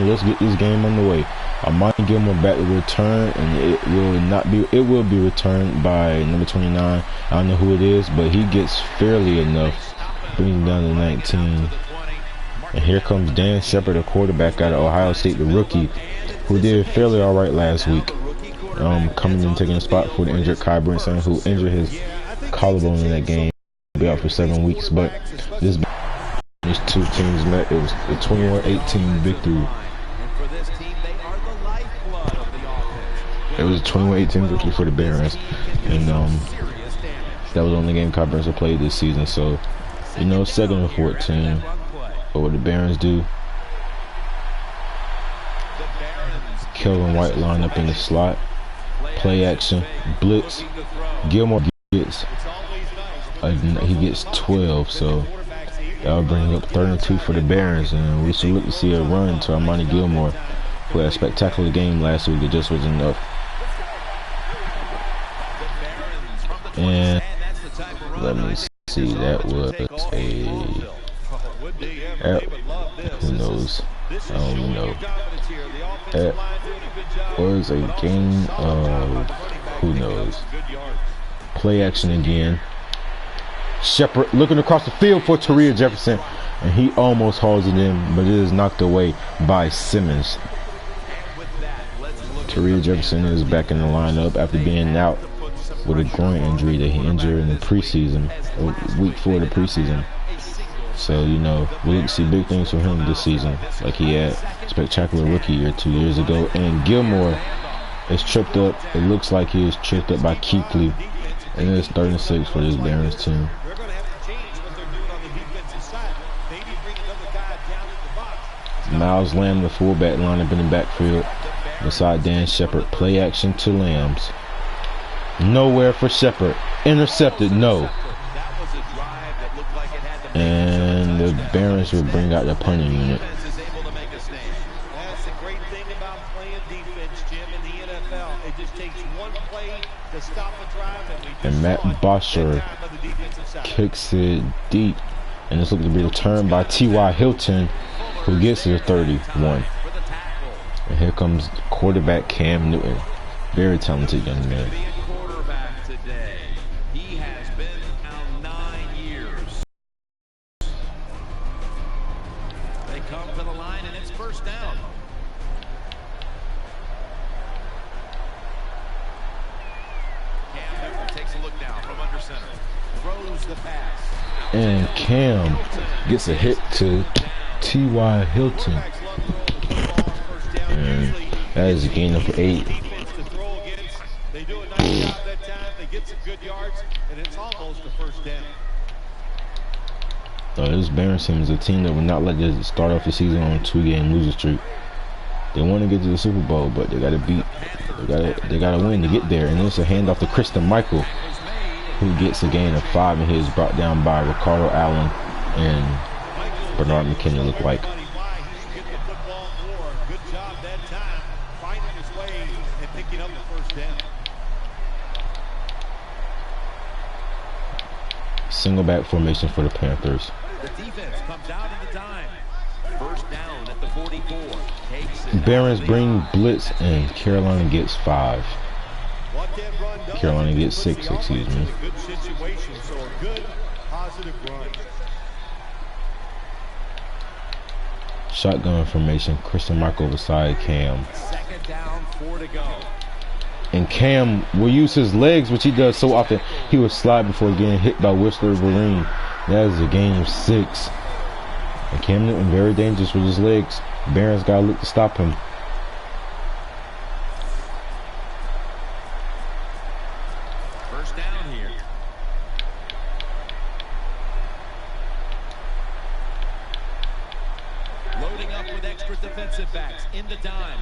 let's get this game underway. Amani Gilmore back to return, and it will be returned by number 29. I don't know who it is, but he gets fairly enough, brings down to 19. And here comes Dan Shepard, a quarterback out of Ohio State, the rookie, who did fairly all right last week. Coming in taking a spot for the injured Kai Brinson, who injured his collarbone in that game. He'll be out for 7 weeks, but these two teams met. It was a 21-18 victory. It was a 21-18 victory for the Barons, and that was the only game Kai Brinson played this season. So, you know, 2nd and 14. But what the Barons do? Kelvin White line up in the slot. Play action, blitz. Gilmore gets 12, so that'll bring up 3rd and 2 for the Barons, and we should look to see a run to Amani Gilmore, who had a spectacular game last week. It just wasn't enough. And let me see, that was who knows? I don't even know. That was a game of who knows. Play action again. Shepard looking across the field for Taria Jefferson, and he almost hauls it in, but it is knocked away by Simmons. Taria Jefferson is back in the lineup after being out with a groin injury that he injured in the preseason, week 4 of the preseason. So, you know, we'll see big things from him this season, like he had a spectacular rookie year 2 years ago. And Gilmore is tripped up. It looks like he is tripped up by Keithley, and it's 3rd and 6 for this Barons team. Miles Lamb, the fullback, line up in the backfield beside Dan Shepard. Play action to Lambs. Nowhere for Shepard. Intercepted, no. And the Barons will bring out the punting unit. And Matt Bosher kicks it deep, and it's looking to be returned by T.Y. Hilton, who gets to the 31. And here comes quarterback Cam Newton, very talented young man. And Cam gets a hit to T.Y. Hilton, and that is a gain of 8. This Barons team is a team that will not let this start off the season on a 2-game losing streak. They want to get to the Super Bowl, but they got to beat. They got to win to get there. And it's a handoff to Christian Michael, who gets a gain of 5, and he is brought down by Ricardo Allen and Bernard McKinney, look like. Single back formation for the Panthers. The defense comes out in the dime. First down at the 44. Barons bring blitz, and Carolina gets 5. Carolina gets 6, excuse me. Shotgun formation, Christian Michael beside Cam. Second down, 4 to go. And Cam will use his legs, which he does so often. He will slide before getting hit by Whistler Vereen. That is a gain of 6. And Cam Newton very dangerous with his legs. Barons got to look to stop him. First down here. Loading up with extra defensive backs in the dime.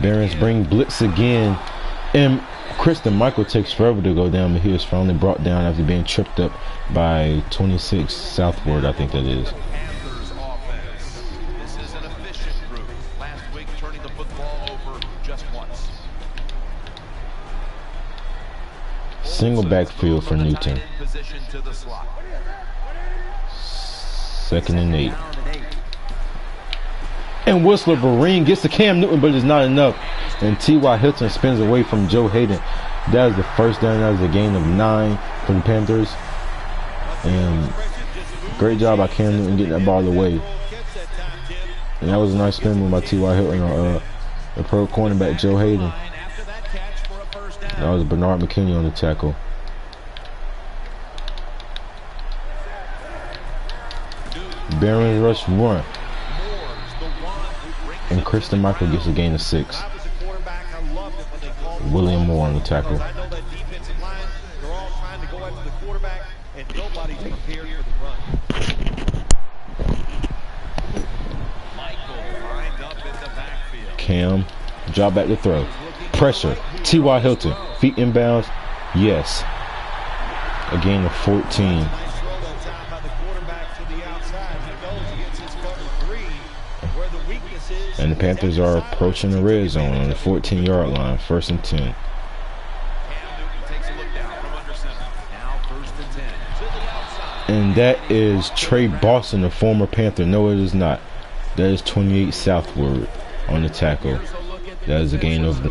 Barons bring blitz again, and Christian Michael takes forever to go down, but he was finally brought down after being tripped up by 26 Southward, I think that is. Panthers offense. This is an efficient group. Last week turning the football over just once. Single backfield for Newton. Second and 8. And Whistler Vereen gets to Cam Newton, but it's not enough. And T.Y. Hilton spins away from Joe Hayden. That is the first down. That is a gain of 9 for the Panthers. And great job by Cam Newton getting that ball away. And that was a nice spin move by T.Y. Hilton, the pro cornerback Joe Hayden. That was Bernard McKinney on the tackle. Barons rush 1. And Christian Michael gets a gain of 6. William Moore on the tackle. Cam, drop back to throw. Pressure. T.Y. Hilton. Feet inbounds. Yes. A gain of 14. And the Panthers are approaching the red zone on the 14-yard line. 1st and 10. And that is Trey Boston, the former Panther. No, it is not. That is 28 Southward on the tackle. That is a gain of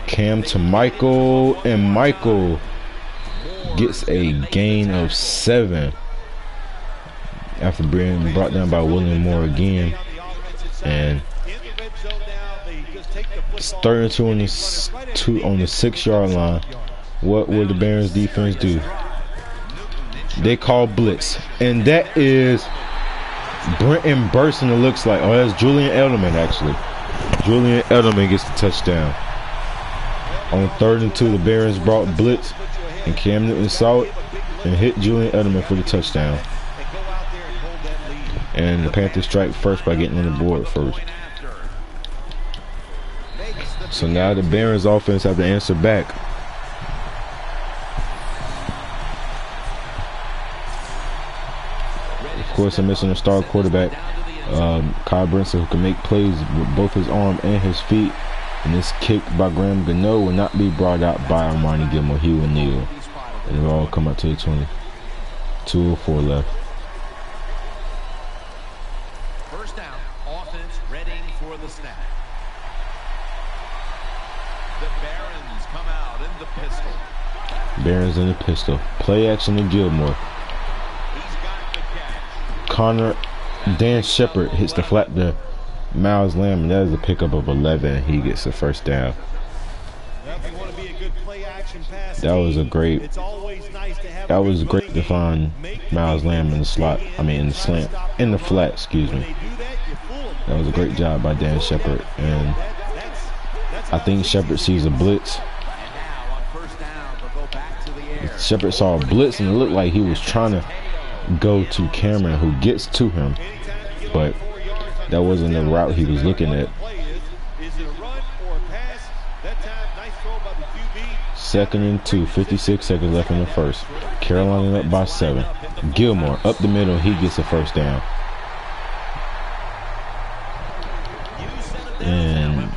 Cam to Michael, and Michael gets a gain of 7 after being brought down by William Moore again. And it's 32 on the 6-yard line. What will the Barons defense do? They call blitz, and that is Brenton Burson. It looks like, oh, that's Julian Edelman actually. Julian Edelman gets the touchdown. On 3rd and 2, the Barons brought blitz, and Cam Newton saw it and hit Julian Edelman for the touchdown. And the Panthers strike first by getting on the board first. So now the Barons offense have to answer back. Of course, they're missing a star quarterback, Kyle Brinson, who can make plays with both his arm and his feet. And this kick by Graham Gano will not be brought out by Armani Gilmore. He will kneel. And it'll all come out to the 20. 2:04 left. First down, offense ready for the snap. The Barons come out in the pistol. Barons in the pistol. Play action to Gilmore. Connor Dan Shepard hits the flat to Miles Lamb, and that is a pickup of 11. He gets the first down. That was a great. That was great to find Miles Lamb in the slot. I mean, in the slant, in the flat. Excuse me. That was a great job by Dan Shepard, and I think Shepard sees a blitz. Shepard saw a blitz, and it looked like he was trying to go to Cameron, who gets to him, but that wasn't the route he was looking at. 2nd and 2, 56 seconds left in the first. Carolina up by 7. Gilmore up the middle, he gets a first down. And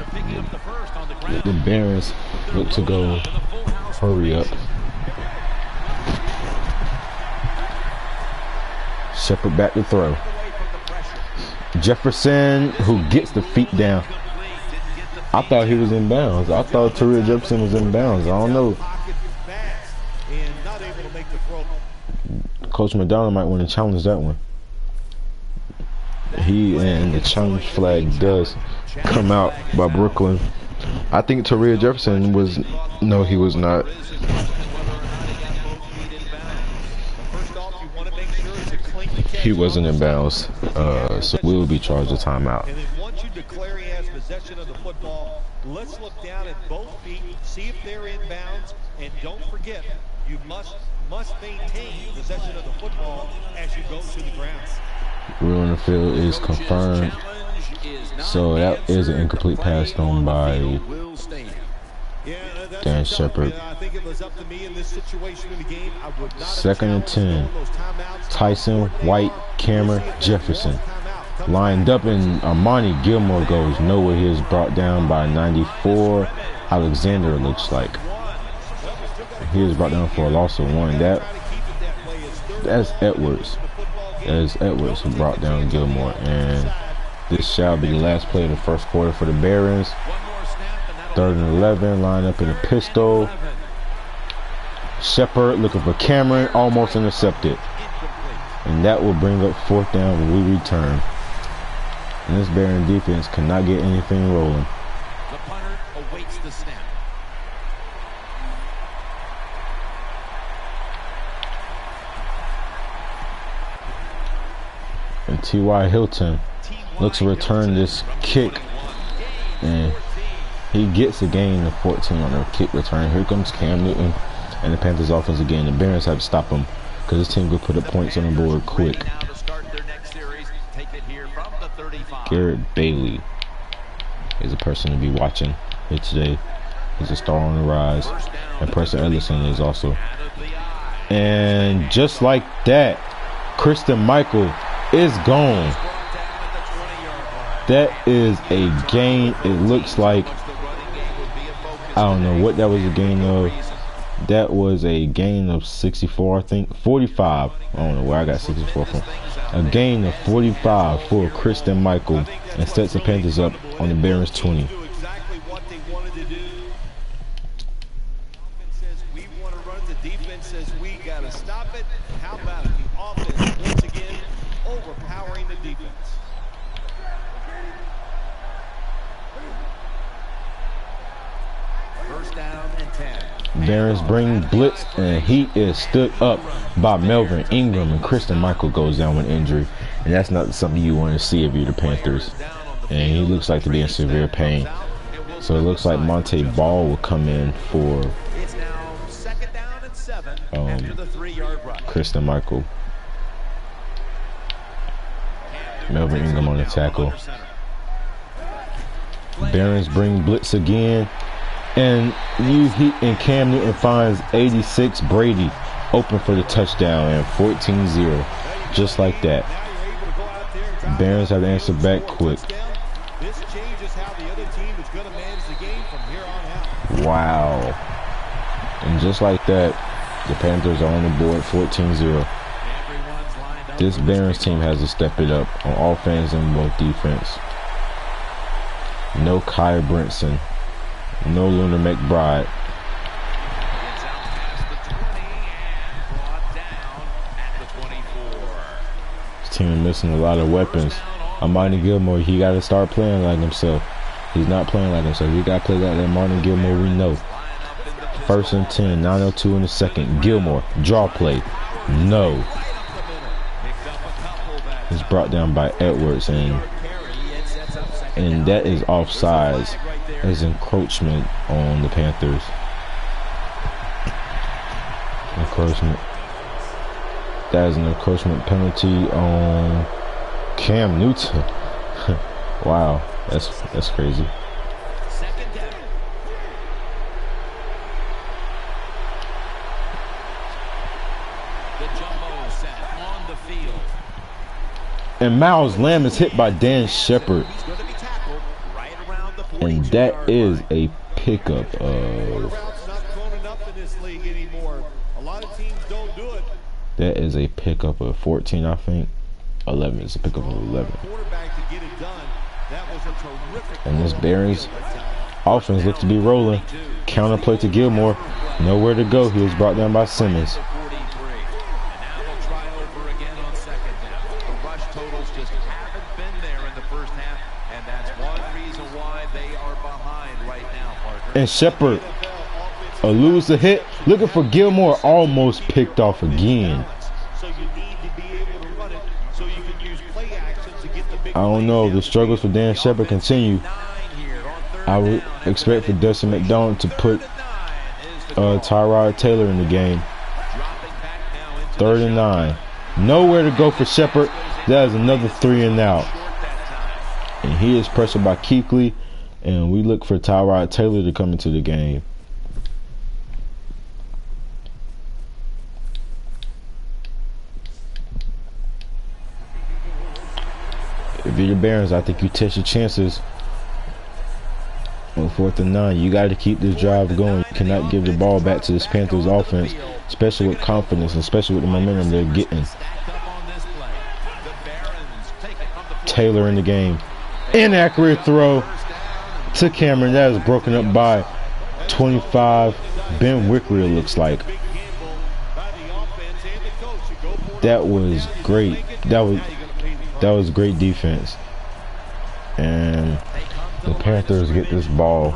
the Barons look to go hurry up. Shepard back to throw. Jefferson, who gets the feet down. I thought he was in bounds. I thought Taria Jefferson was in bounds. I don't know. Coach McDonald might want to challenge that one. And the challenge flag does come out by Brooklyn. I think Taria Jefferson was. No, he was not. He wasn't in bounds, so we will be charged a timeout. And then once you declare he has possession of the football, let's look down at both feet, see if they're in bounds, and don't forget, you must maintain possession of the football as you go to the ground. Rule on the field is confirmed, so that is an incomplete pass thrown by Dan Shepard. 2nd and 10. Tyson, White, Cameron, Jefferson. Lined up, and Armani Gilmore goes nowhere. He is brought down by 94. Alexander, looks like. He is brought down for a loss of 1. That's Edwards. as Edwards brought down Gilmore. And this shall be the last play of the first quarter for the Barons. 3rd and 11, line up in a pistol. Shepard looking for Cameron, almost intercepted. And that will bring up 4th down when we return. And this Baron defense cannot get anything rolling. The punter awaits the snap. And T.Y. Hilton looks to return this kick. And he gets a gain of 14 on the kick return. Here comes Cam Newton and the Panthers offense again. The Barons have to stop him because this team could put up points on the board quick. Garrett Bailey is a person to be watching here today. He's a star on the rise. And Preston Ellison is also. And just like that, Christian Michael is gone. That is a gain. It looks like, I don't know what that was a gain of. That was a gain of 64, I think. 45. I don't know where I got 64 from. A gain of 45 for Christian Michael and sets the Panthers up on the Barons 20. Exactly what they wanted to do. Offense says we want to run. The defense says we got to stop it. How about it? The offense once again overpowering the defense. First down and 10. Barons bring blitz, and he is stood up by Melvin Ingram, and Christian Michael goes down with injury. And that's not something you want to see if you're the Panthers. And he looks like to be in severe pain. So it looks like Monte Ball will come in for It's now 2nd down and 7 after the 3-yard rush. Christian Michael. Melvin Ingram on the tackle. Barons bring blitz again. And Cam Newton finds 86 Brady open for the touchdown and 14-0. Just like that. Barons have to answer back quick. This changes how the other team is going to manage the game from here on out. Wow. And just like that, the Panthers are on the board 14-0. This Barons team has to step it up on offense and both defense. No Kai Brinson. No Luna McBride. Gets out past the 20 and brought down at the 24. This team is missing a lot of weapons. Amani Gilmore, he got to start playing like himself. He's not playing like himself. He got to play like that Martin Gilmore we know. 1st and 10, 9:02 in the second. Gilmore, draw play. No. It's brought down by Edwards, and that is offsides. As encroachment on the Panthers. Encroachment. That is an encroachment penalty on Cam Newton. Wow, that's crazy. Second down. The jumbo set on the field. And Miles Lamb is hit by Dan Shepard. He's going to be tackled right around the 42-yard And that is line. a pickup of. Routes not thrown enough in this league anymore. A lot of teams don't do it. That is a pickup of 14, I think. 11. It's a pickup of 11. Quarterback to get it done. That was a terrific. And this Barons offense looks to be rolling. Counter play to Gilmore. Nowhere to go. He was brought down by Simmons. 43. And now they'll try over again on second down. The rush totals just haven't been there in the first half, and that's one reason why they are behind right now, partner. And Shepard lose the hit. Looking for Gilmore. Almost picked off again. So you need to be able to run it so you can use play action to get the big. I don't know if the struggles for Dan Shepard continue. I would expect for Dustin McDonald to put Tyrod Taylor in the game. 3rd and 9. Nowhere to go for Shepard. That is another 3 and out. And he is pressured by Kuechly. And we look for Tyrod Taylor to come into the game. If you're the Barons, I think you test your chances on 4th and 9. You got to keep this drive going. You cannot give the ball back to this Panthers offense, especially with confidence, especially with the momentum they're getting. Taylor in the game. Inaccurate throw to Cameron. That is broken up by 25. Ben Wickery, it looks like. That was great. That was great defense. And the Panthers get this ball.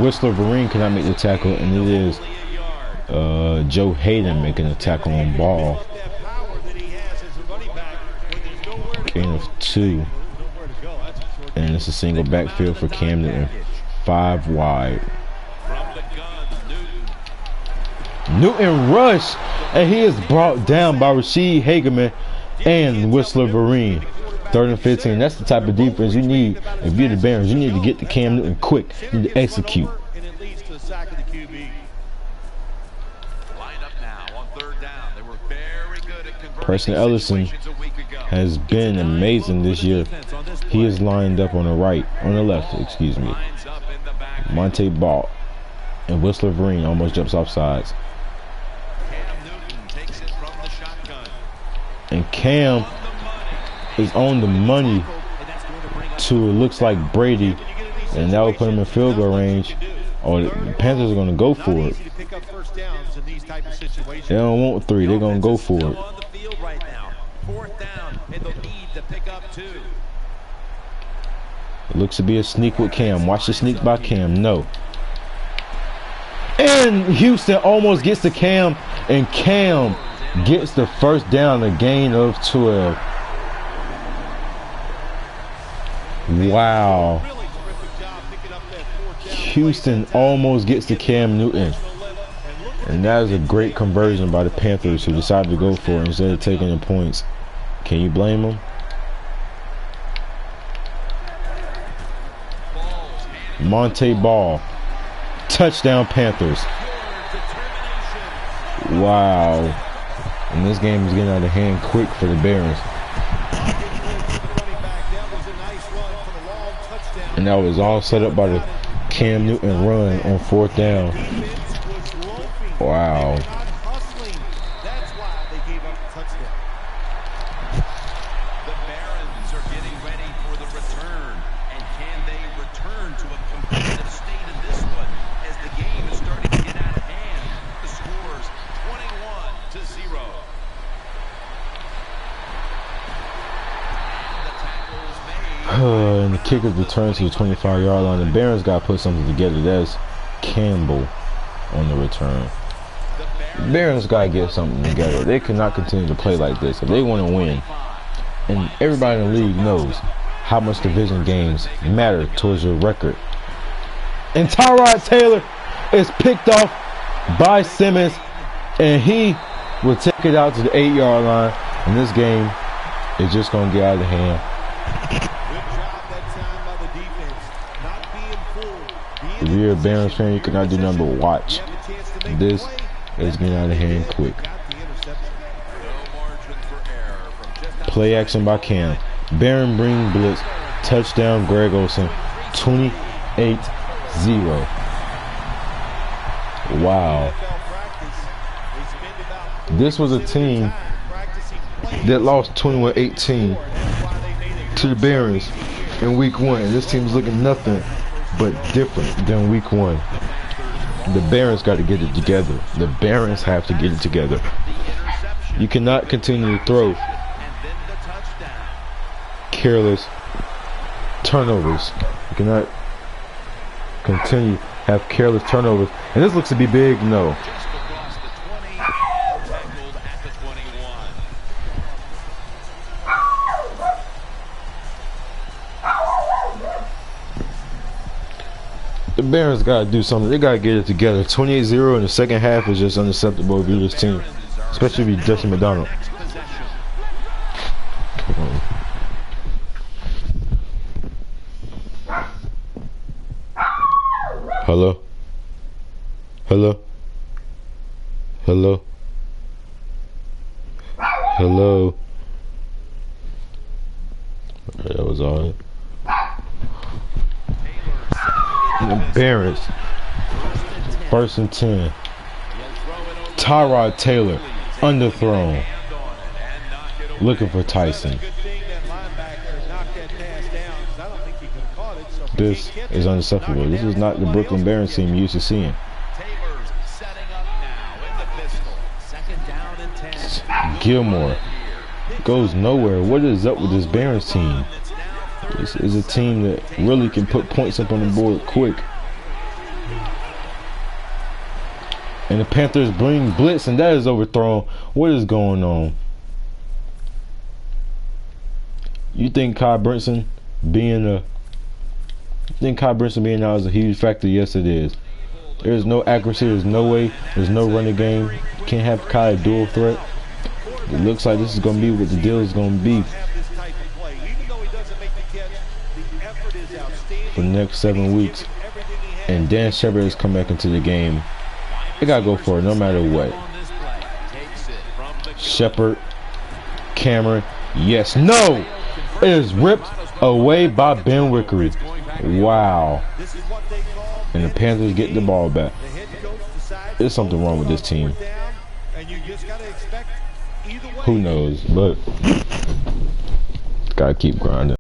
Whistler Vereen cannot make the tackle, and it is Joe Hayden making a tackle on ball. Gain of 2. And it's a single backfield for Cam Newton. 5 wide. Newton rush, and he is brought down by Rasheed Hageman and Whistler Vereen. 3rd and 15. That's the type of defense you need. If you're the Barons, you need to get to Cam Newton quick. You need to execute. Preston Ellison has been amazing this year. He is lined up on the left, excuse me. Monte Ball and Whistler Vereen almost jumps off sides. And Cam is on the money to, it looks like, Brady, and that will put him in field goal range. Or the Panthers are going to go for it. They don't want 3. They're going to go for it. It looks to be a sneak with Cam. Watch the sneak by Cam. No. And Houston almost gets to Cam, and Cam gets the first down, a gain of 12. Wow. Houston almost gets to Cam Newton. And that is a great conversion by the Panthers, who decided to go for it instead of taking the points. Can you blame them? Monte Ball. Touchdown Panthers. Wow. And this game is getting out of hand quick for the Barons. And that was all set up by the Cam Newton run on 4th down. Wow. That's why they gave up the touchdown. The Barons are getting ready for the return. And can they return to a competitive state in this one as the game is starting to get out of hand? The score's 21-0. And the kicker returns to the 25-yard line. The Barons got to put something together. That's Campbell on the return. The Barons got to get something together. They cannot continue to play like this if they want to win. And everybody in the league knows how much division games matter towards your record. And Tyrod Taylor is picked off by Simmons, and he will take it out to the 8-yard line. And this game is just going to get out of hand. If you're a Barons fan, you cannot do nothing but watch. This is getting out of hand quick. Play action by Cam. Baron bring blitz. Touchdown Greg Olsen. 28-0. Wow. This was a team that lost 21-18 to the Barons in week 1. And this team's looking nothing but different than week 1. The Barons got to get it together. The Barons have to get it together. You cannot continue to throw careless turnovers. You cannot continue to have careless turnovers. And this looks to be big. No. The Barons got to do something. They got to get it together. 28-0 in the second half is just unacceptable if you're this team, especially if you're Justin McDonald. Hello? Hello? Hello? Hello? Okay, that was all. The Barons, 1st and 10. Tyrod Taylor underthrown. Looking for Tyson. This is unacceptable. This is not the Brooklyn Barons team you used to seeing. Gilmore goes nowhere. What is up with this Barons team? This is a team that really can put points up on the board quick. And the Panthers bring blitz, and that is overthrown. What is going on? You think Kai Brinson being out is a huge factor? Yes, it is. There's no accuracy. There's no way. There's no running game. Can't have Kai a dual threat. It looks like this is going to be what the deal is going to be for the next 7 weeks. And Dan Shepard has come back into the game. They got to go for it no matter what. Shepard, Cameron, yes, no! It is ripped away by Ben Wickery. Wow. And the Panthers get the ball back. There's something wrong with this team. Who knows? But gotta keep grinding.